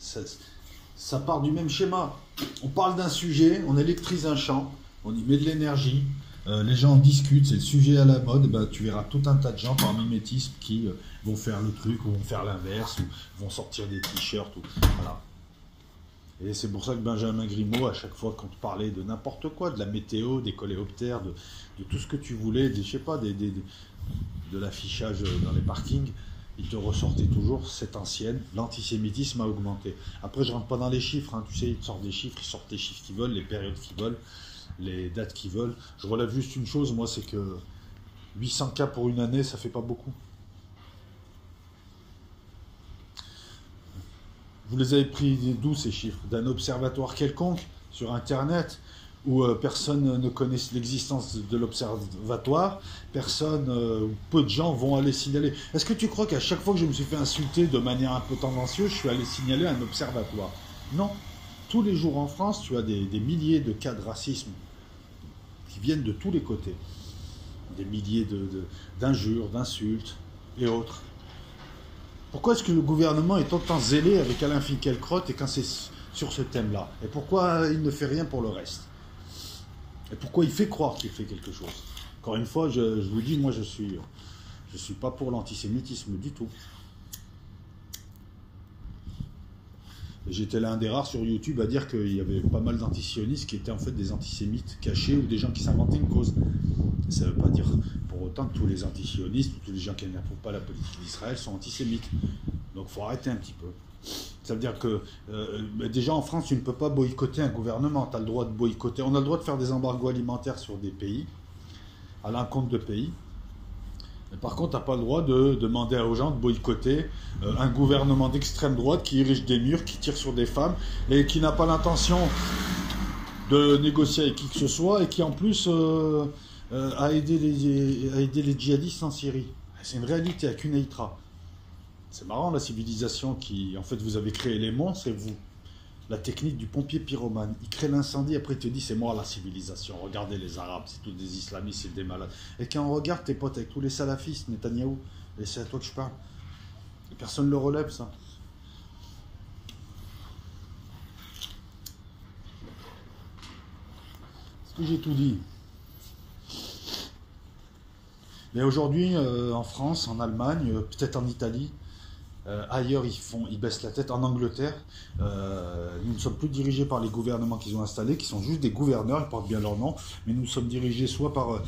Ça part du même schéma. On parle d'un sujet, on électrise un champ, on y met de l'énergie, les gens en discutent, c'est le sujet à la mode, ben, tu verras tout un tas de gens par mimétisme qui vont faire le truc, ou vont faire l'inverse, ou vont sortir des t-shirts, voilà. Et c'est pour ça que Benjamin Griveaux, à chaque fois qu'on te parlait de n'importe quoi, de la météo, des coléoptères, de tout ce que tu voulais, je sais pas, de l'affichage dans les parkings, il te ressortait toujours cette ancienne, l'antisémitisme a augmenté. Après, je rentre pas dans les chiffres, hein, tu sais, ils te sortent des chiffres, ils sortent les chiffres qu'ils veulent, les périodes qu'ils veulent, les dates qu'ils veulent. Je relève juste une chose, moi, c'est que 800 cas pour une année, ça fait pas beaucoup. Vous les avez pris d'où ces chiffres? D'un observatoire quelconque sur Internet où personne ne connaît l'existence de l'observatoire, personne, peu de gens vont aller signaler. Est-ce que tu crois qu'à chaque fois que je me suis fait insulter de manière un peu tendancieuse, je suis allé signaler un observatoire? Non. Tous les jours en France, tu as des milliers de cas de racisme qui viennent de tous les côtés. Des milliers d'injures, d'insultes et autres. Pourquoi est-ce que le gouvernement est autant zélé avec Alain Finkielkraut et quand c'est sur ce thème-là? Et pourquoi il ne fait rien pour le reste? Et pourquoi il fait croire qu'il fait quelque chose? Encore une fois, je vous dis, moi je suis pas pour l'antisémitisme du tout. J'étais l'un des rares sur YouTube à dire qu'il y avait pas mal d'antisionistes qui étaient en fait des antisémites cachés ou des gens qui s'inventaient une cause. Ça ne veut pas dire pour autant que tous les antisionistes ou tous les gens qui n'approuvent pas la politique d'Israël sont antisémites. Donc il faut arrêter un petit peu. Ça veut dire que déjà en France, tu ne peux pas boycotter un gouvernement. Tu as le droit de boycotter. On a le droit de faire des embargos alimentaires sur des pays, à l'encontre de pays. Mais par contre, tu n'as pas le droit de demander aux gens de boycotter un gouvernement d'extrême droite qui érige des murs, qui tire sur des femmes et qui n'a pas l'intention de négocier avec qui que ce soit et qui en plus a aidé les djihadistes en Syrie. C'est une réalité à Quneitra. C'est marrant la civilisation qui, en fait, vous avez créé les monstres et vous, la technique du pompier pyromane. Il crée l'incendie, après il te dit c'est moi la civilisation. Regardez les Arabes, c'est tous des islamistes, c'est des malades. Et quand on regarde tes potes avec tous les salafistes, Netanyahou, et c'est à toi que je parle, et personne ne le relève ça. Est-ce que j'ai tout dit? Mais aujourd'hui, en France, en Allemagne, peut-être en Italie, ailleurs, ils baissent la tête. En Angleterre, nous ne sommes plus dirigés par les gouvernements qu'ils ont installés, qui sont juste des gouverneurs, ils portent bien leur nom, mais nous sommes dirigés soit par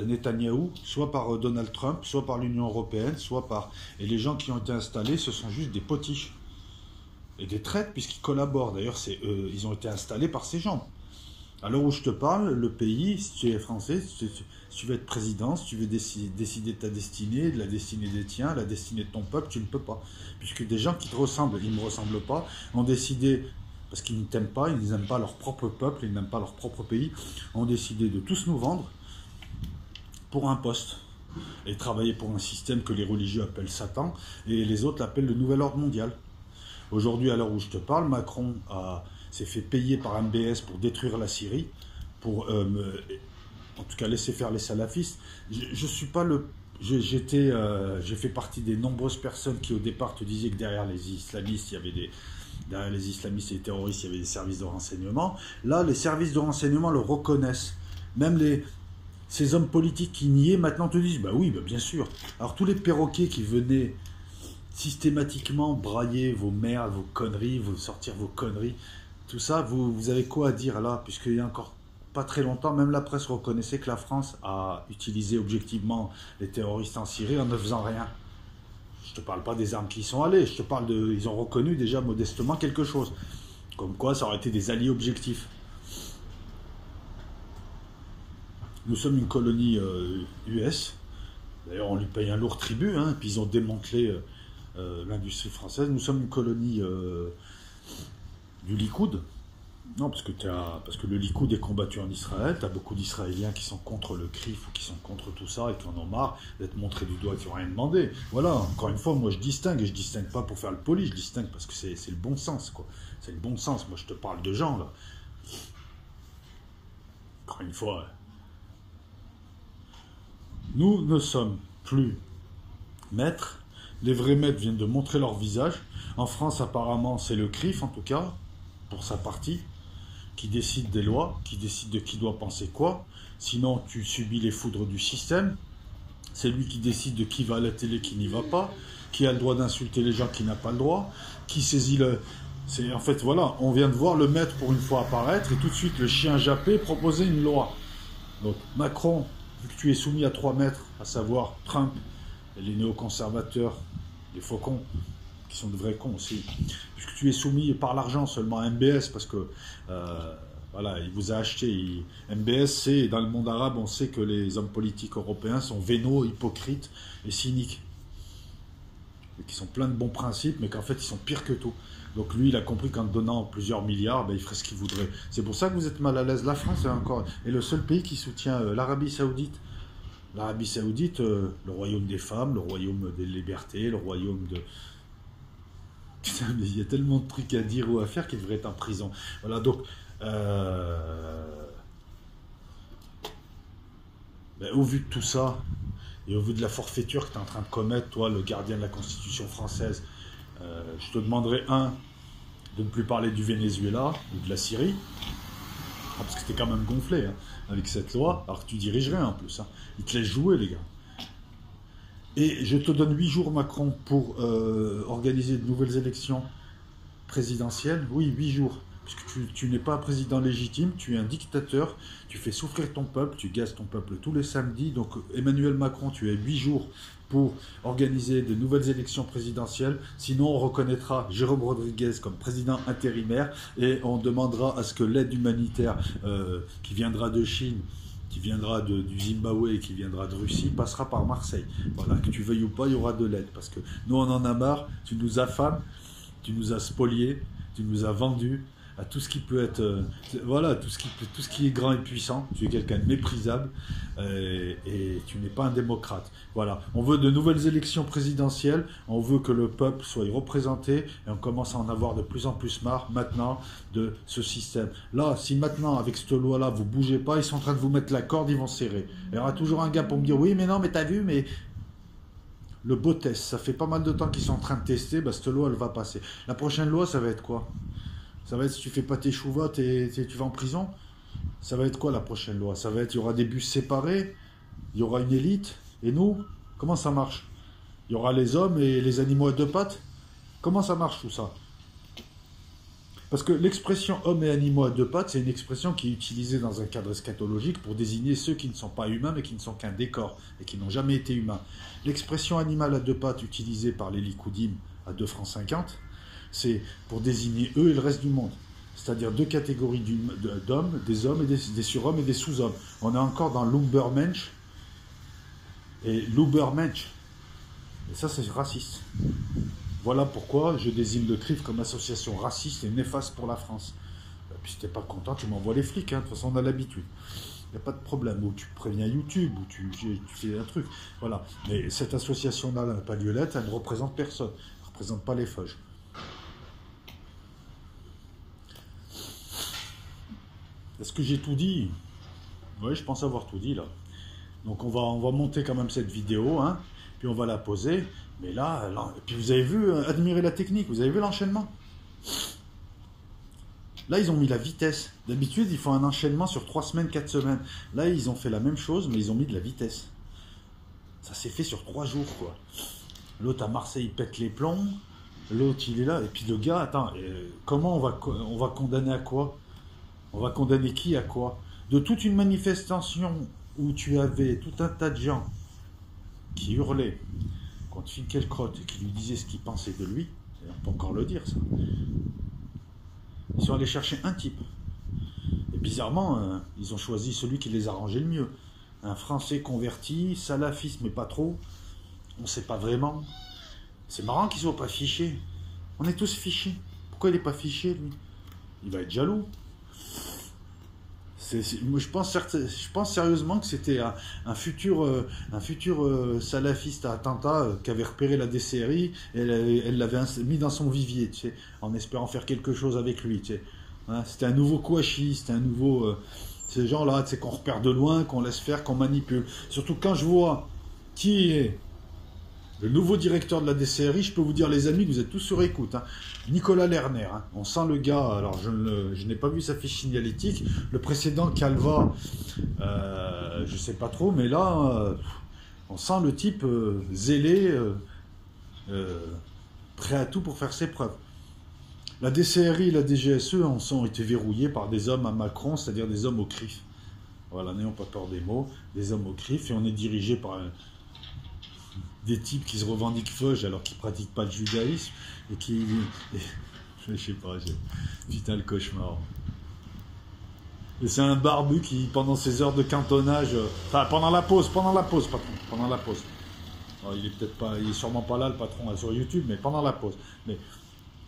Netanyahou, soit par Donald Trump, soit par l'Union européenne, soit par... Et les gens qui ont été installés, ce sont juste des potiches et des traites, puisqu'ils collaborent. D'ailleurs, ils ont été installés par ces gens. À l'heure où je te parle, le pays, si tu es français, si tu veux être président, si tu veux décider de ta destinée, de la destinée des tiens, la destinée de ton peuple, tu ne peux pas. Puisque des gens qui te ressemblent, ils ne me ressemblent pas, ont décidé, parce qu'ils ne t'aiment pas, ils n'aiment pas leur propre peuple, ils n'aiment pas leur propre pays, ont décidé de tous nous vendre pour un poste. Et travailler pour un système que les religieux appellent Satan, et les autres l'appellent le nouvel ordre mondial. Aujourd'hui, à l'heure où je te parle, Macron s'est fait payer par MBS pour détruire la Syrie, pour en tout cas laisser faire les salafistes. Je suis pas le... J'ai fait partie des nombreuses personnes qui au départ te disaient que derrière les islamistes, derrière les islamistes et les terroristes, il y avait des services de renseignement. Là, les services de renseignement le reconnaissent. Même ces hommes politiques qui niaient, maintenant te disent, bah oui, bah bien sûr. Alors tous les perroquets qui venaient systématiquement brailler vos merdes, vos conneries, sortir vos conneries, tout ça, vous avez quoi à dire là? Puisqu'il y a encore pas très longtemps, même la presse reconnaissait que la France a utilisé objectivement les terroristes en Syrie en ne faisant rien. Je te parle pas des armes qui y sont allées, je te parle de... Ils ont reconnu déjà modestement quelque chose. Comme quoi, ça aurait été des alliés objectifs. Nous sommes une colonie US. D'ailleurs, on lui paye un lourd tribut, hein, puis ils ont démantelé l'industrie française. Nous sommes une colonie du Likoud. Non, parce que le Likoud est combattu en Israël. Tu as beaucoup d'Israéliens qui sont contre le CRIF ou qui sont contre tout ça et qui en ont marre d'être montrés du doigt et qui n'ont rien demandé. Voilà, encore une fois, moi je distingue, et je distingue pas pour faire le poli, je distingue parce que c'est le bon sens, quoi. C'est le bon sens. Moi je te parle de gens, là. Encore une fois, nous ne sommes plus maîtres. Les vrais maîtres viennent de montrer leur visage. En France, apparemment, c'est le CRIF, en tout cas, pour sa partie, qui décide des lois, qui décide de qui doit penser quoi. Sinon, tu subis les foudres du système. C'est lui qui décide de qui va à la télé, qui n'y va pas, qui a le droit d'insulter les gens, qui n'a pas le droit, qui saisit le... En fait, voilà, on vient de voir le maître pour une fois apparaître, et tout de suite, le chien jappé proposait une loi. Donc, Macron, vu que tu es soumis à 3 maîtres, à savoir Trump, et les néoconservateurs, les faucons, qui sont de vrais cons aussi, puisque tu es soumis par l'argent seulement à MBS, parce que voilà, il vous a acheté. MBS, c'est dans le monde arabe, on sait que les hommes politiques européens sont vénaux, hypocrites et cyniques, et qui sont pleins de bons principes, mais qu'en fait ils sont pires que tout. Donc lui, il a compris qu'en donnant plusieurs milliards, ben, il ferait ce qu'il voudrait. C'est pour ça que vous êtes mal à l'aise. La France est le seul pays qui soutient l'Arabie Saoudite. L'Arabie Saoudite, le royaume des femmes, le royaume des libertés, le royaume de... Putain, mais il y a tellement de trucs à dire ou à faire qu'il devrait être en prison. Voilà, donc... Ben, au vu de tout ça, et au vu de la forfaiture que tu es en train de commettre, toi, le gardien de la Constitution française, je te demanderais, de ne plus parler du Venezuela ou de la Syrie, parce que t'es quand même gonflé, hein, avec cette loi, alors que tu dirigerais en plus. Hein. Ils te laissent jouer, les gars. Et je te donne 8 jours, Macron, pour organiser de nouvelles élections présidentielles. Oui, 8 jours. Puisque tu n'es pas un président légitime, tu es un dictateur, tu fais souffrir ton peuple, tu gazes ton peuple tous les samedis. Donc Emmanuel Macron, tu as 8 jours pour organiser de nouvelles élections présidentielles. Sinon, on reconnaîtra Jérôme Rodriguez comme président intérimaire et on demandera à ce que l'aide humanitaire qui viendra de Chine, qui viendra du Zimbabwe et qui viendra de Russie, passera par Marseille. Voilà, que tu veuilles ou pas, il y aura de l'aide. Parce que nous, on en a marre, tu nous affames, tu nous as spoliés, tu nous as vendus. à tout ce qui peut être, voilà, tout ce qui est grand et puissant. Tu es quelqu'un de méprisable et tu n'es pas un démocrate. Voilà, on veut de nouvelles élections présidentielles, on veut que le peuple soit représenté et on commence à en avoir de plus en plus marre maintenant de ce système. Là, si maintenant avec cette loi-là vous bougez pas, ils sont en train de vous mettre la corde, ils vont serrer. Il y aura toujours un gars pour me dire oui, mais non, mais t'as vu, mais le beau test, ça fait pas mal de temps qu'ils sont en train de tester, bah, cette loi elle va passer. La prochaine loi, ça va être quoi? Ça va être si tu fais pas tes chouvas, tu vas en prison. Ça va être quoi la prochaine loi? Ça va être, il y aura des bus séparés, il y aura une élite, et nous, comment ça marche? Il y aura les hommes et les animaux à deux pattes? Comment ça marche tout ça? Parce que l'expression homme et animaux à deux pattes, c'est une expression qui est utilisée dans un cadre eschatologique pour désigner ceux qui ne sont pas humains mais qui ne sont qu'un décor et qui n'ont jamais été humains. L'expression animal à deux pattes utilisée par les Likoudim à 2,50 francs, c'est pour désigner eux et le reste du monde. C'est-à-dire deux catégories d'hommes, des hommes et des surhommes et des sous-hommes. On est encore dans l'Ubermensch et l'Ubermensch. Et ça, c'est raciste. Voilà pourquoi je désigne le CRIF comme association raciste et néfaste pour la France. Et puis si t'es pas content, tu m'envoies les flics, hein. De toute façon on a l'habitude. Il n'y a pas de problème. Ou tu préviens YouTube, ou tu fais un truc. Voilà. Mais cette association-là, la Paliolette, elle ne représente personne. Elle ne représente pas les Feuges. Est-ce que j'ai tout dit? Oui, je pense avoir tout dit là. Donc on va monter quand même cette vidéo, hein, puis on va la poser. Mais là, et puis vous avez vu, admirez la technique, vous avez vu l'enchaînement? Là, ils ont mis la vitesse. D'habitude, ils font un enchaînement sur 3 semaines, 4 semaines. Là, ils ont fait la même chose, mais ils ont mis de la vitesse. Ça s'est fait sur 3 jours, quoi. L'autre à Marseille, il pète les plombs. L'autre, il est là. Et puis le gars, attends, comment on va condamner à quoi? On va condamner qui à quoi? De toute une manifestation où tu avais tout un tas de gens qui hurlaient contre Finkielkraut et qui lui disaient ce qu'ils pensaient de lui, et on peut encore le dire, ça. Ils sont allés chercher un type. Et bizarrement, ils ont choisi celui qui les arrangeait le mieux. Un Français converti, salafiste mais pas trop. On ne sait pas vraiment. C'est marrant qu'ils ne soient pas fichés. On est tous fichés. Pourquoi il n'est pas fiché, lui? Il va être jaloux. Moi, je pense sérieusement que c'était un futur salafiste à attentat qui avait repéré la DCRI et elle l'avait mis dans son vivier, tu sais, en espérant faire quelque chose avec lui. Tu sais. Hein, c'était un nouveau Kouachi, c'était un nouveau... ces gens-là, tu sais, qu'on repère de loin, qu'on laisse faire, qu'on manipule. Surtout quand je vois qui est le nouveau directeur de la DCRI, je peux vous dire, les amis, que vous êtes tous sur écoute. Hein. Nicolas Lerner, hein. On sent le gars, alors je n'ai pas vu sa fiche signalétique. Le précédent, Calva, je sais pas trop, mais là, on sent le type zélé, prêt à tout pour faire ses preuves. La DCRI et la DGSE ont été verrouillés par des hommes à Macron, c'est-à-dire des hommes au CRIF. Voilà, n'ayons pas peur des mots, des hommes au CRIF, et on est dirigé par des types qui se revendiquent feuges alors qu'ils ne pratiquent pas le judaïsme et qui... je sais pas, putain le cauchemar. Et c'est un barbu qui, pendant ses heures de cantonnage... Enfin, pendant la pause, patron, pendant la pause. Alors, il est sûrement pas là, le patron, là, sur YouTube, mais pendant la pause. Mais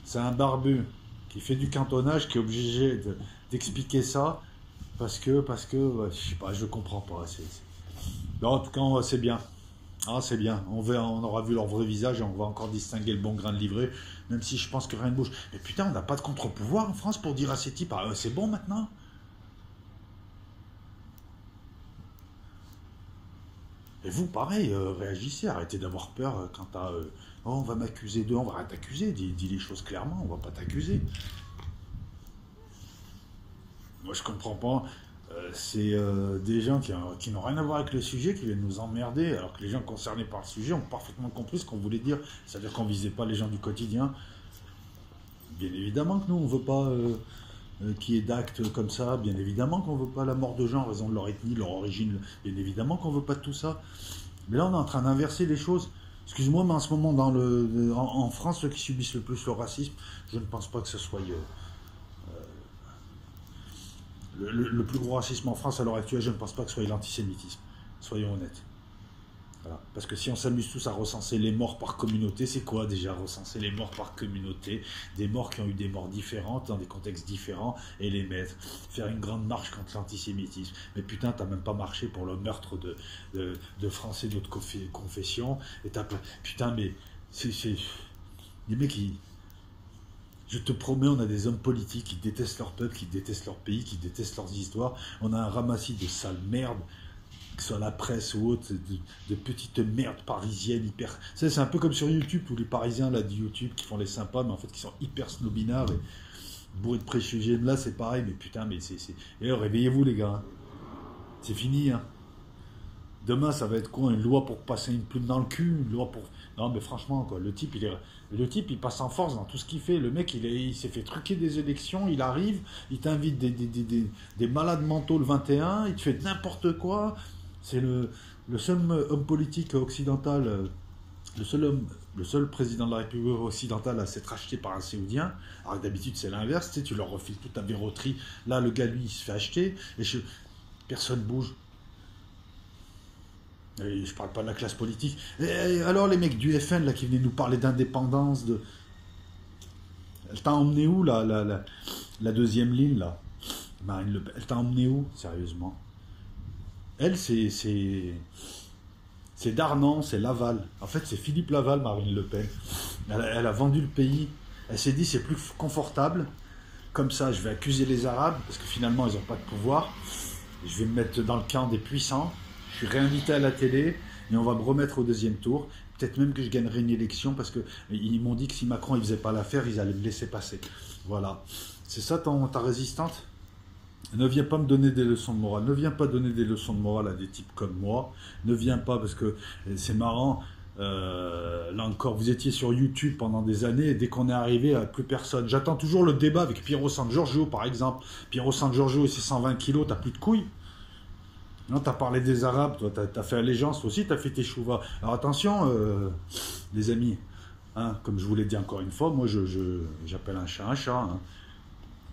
c'est un barbu qui fait du cantonnage, qui est obligé d'expliquer ça, parce que ouais, je sais pas, je comprends pas. Non, en tout cas, c'est bien. Ah, c'est bien, on aura vu leur vrai visage et on va encore distinguer le bon grain de livret, même si je pense que rien ne bouge. Et putain, on n'a pas de contre-pouvoir en France pour dire à ces types, ah, c'est bon maintenant. Et vous, pareil, réagissez, arrêtez d'avoir peur quand t'as... oh, on va m'accuser on va t'accuser, dis les choses clairement, on va pas t'accuser. Moi, je comprends pas... c'est des gens qui n'ont rien à voir avec le sujet, qui viennent nous emmerder, alors que les gens concernés par le sujet ont parfaitement compris ce qu'on voulait dire. C'est-à-dire qu'on ne visait pas les gens du quotidien. Bien évidemment que nous, on ne veut pas qu'il y ait d'actes comme ça. Bien évidemment qu'on ne veut pas la mort de gens en raison de leur ethnie, de leur origine. Bien évidemment qu'on ne veut pas de tout ça. Mais là, on est en train d'inverser les choses. Excuse-moi, mais en ce moment, en France, ceux qui subissent le plus le racisme, je ne pense pas que ce soit... Le plus gros racisme en France à l'heure actuelle, je ne pense pas que ce soit l'antisémitisme. Soyons honnêtes. Voilà. Parce que si on s'amuse tous à recenser les morts par communauté, c'est quoi déjà recenser les morts par communauté? Des morts qui ont eu des morts différentes, dans des contextes différents, et les mettre. Faire une grande marche contre l'antisémitisme. Mais putain, t'as même pas marché pour le meurtre de Français d'autres confessions. Et t'as pas... Putain, mais c'est... Les mecs, je te promets, on a des hommes politiques qui détestent leur peuple, qui détestent leur pays, qui détestent leurs histoires. On a un ramassis de sales merdes, que ce soit la presse ou autre, de petites merdes parisiennes hyper... C'est un peu comme sur YouTube, tous les Parisiens là, de YouTube qui font les sympas, mais en fait qui sont hyper snobinards et bourrés de préjugés. Là, c'est pareil, mais putain, mais c'est... Et réveillez-vous, les gars. Hein. C'est fini, hein. Demain, ça va être quoi? Une loi pour passer une plume dans le cul? Une loi pour... Non, mais franchement, quoi, le type, il passe en force dans tout ce qu'il fait. Le mec, il s'est fait truquer des élections, il arrive, il t'invite des malades mentaux le 21, il te fait n'importe quoi. C'est le seul homme politique occidental, le seul président de la République occidentale à s'être acheté par un Saoudien. Alors d'habitude, c'est l'inverse, tu sais, tu leur refiles toute ta verroterie. Là, le gars, lui, il se fait acheter, et personne bouge. Et je parle pas de la classe politique. Et alors, les mecs du FN, là, qui venaient nous parler d'indépendance, Elle t'a emmené où, la deuxième ligne, là, Marine Le Pen? Elle t'a emmené où, sérieusement? Elle, c'est Darnan, c'est Laval. En fait, c'est Philippe Laval, Marine Le Pen. Elle a vendu le pays. Elle s'est dit, c'est plus confortable. Comme ça, je vais accuser les Arabes, parce que finalement, ils n'ont pas de pouvoir. Je vais me mettre dans le camp des puissants. Je suis réinvité à la télé, et on va me remettre au deuxième tour. Peut-être même que je gagnerai une élection, parce qu'ils m'ont dit que si Macron ne faisait pas l'affaire, ils allaient me laisser passer. Voilà. C'est ça ta résistante? Ne viens pas me donner des leçons de morale. Ne viens pas donner des leçons de morale à des types comme moi. Ne viens pas, parce que c'est marrant. Là encore, vous étiez sur YouTube pendant des années, et dès qu'on est arrivé, plus personne. J'attends toujours le débat avec Piero San Giorgio, par exemple. Piero San Giorgio et ses 120 kilos, t'as plus de couilles. Non, t'as parlé des Arabes, toi, t'as fait allégeance, toi aussi, t'as fait tes chouvas. Alors attention, les amis, hein, comme je vous l'ai dit encore une fois, moi, j'appelle un chat, hein.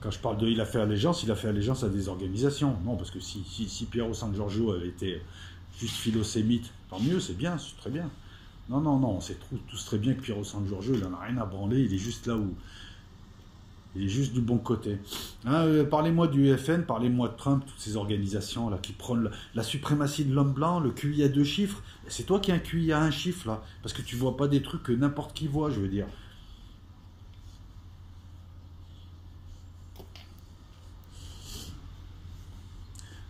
Quand je parle de il a fait allégeance à des organisations. Non, parce que si Piero San Giorgio avait été juste philosémite, tant mieux, c'est bien, c'est très bien. Non, on sait tous très bien que Piero San Giorgio, il n'en a rien à branler, il est juste là où... Il est juste du bon côté. Hein, parlez-moi du FN, parlez-moi de Trump, toutes ces organisations là qui prônent la suprématie de l'homme blanc, le QI à 2 chiffres. C'est toi qui as un QI à 1 chiffre là, parce que tu vois pas des trucs que n'importe qui voit, je veux dire.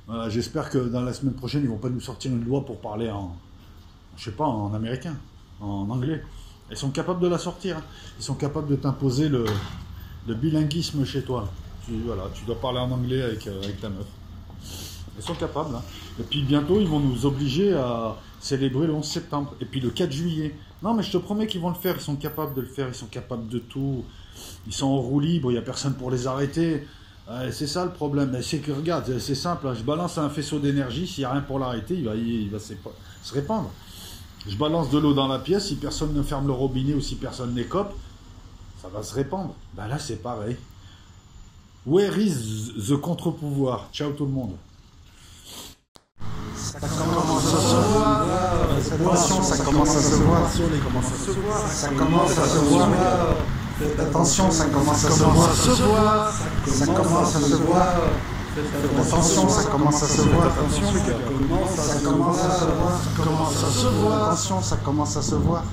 Voilà, j'espère que dans la semaine prochaine, ils vont pas nous sortir une loi pour parler je sais pas, en américain, en anglais. Ils sont capables de la sortir. Hein. Ils sont capables de t'imposer le bilinguisme chez toi. Tu dois parler en anglais avec ta meuf. Ils sont capables. Hein. Et puis bientôt, ils vont nous obliger à célébrer le 11 septembre. Et puis le 4 juillet. Non, mais je te promets qu'ils vont le faire. Ils sont capables de le faire. Ils sont capables de tout. Ils sont en roue libre. Il n'y a personne pour les arrêter. C'est ça le problème. C'est que, regarde, c'est simple. Hein. Je balance un faisceau d'énergie. S'il n'y a rien pour l'arrêter, il va se répandre. Je balance de l'eau dans la pièce. Si personne ne ferme le robinet ou si personne n'écope, ça va se répandre. Ben là, c'est pareil. Where is the contre-pouvoir? Ciao tout le monde. Ça commence à se voir. Attention, ça commence à se voir. Ça commence à se voir. Faites attention, ça commence à se voir. Ça commence à se voir. Attention, ça commence à se voir. Attention, ça commence à se voir. Attention, ça commence à se voir.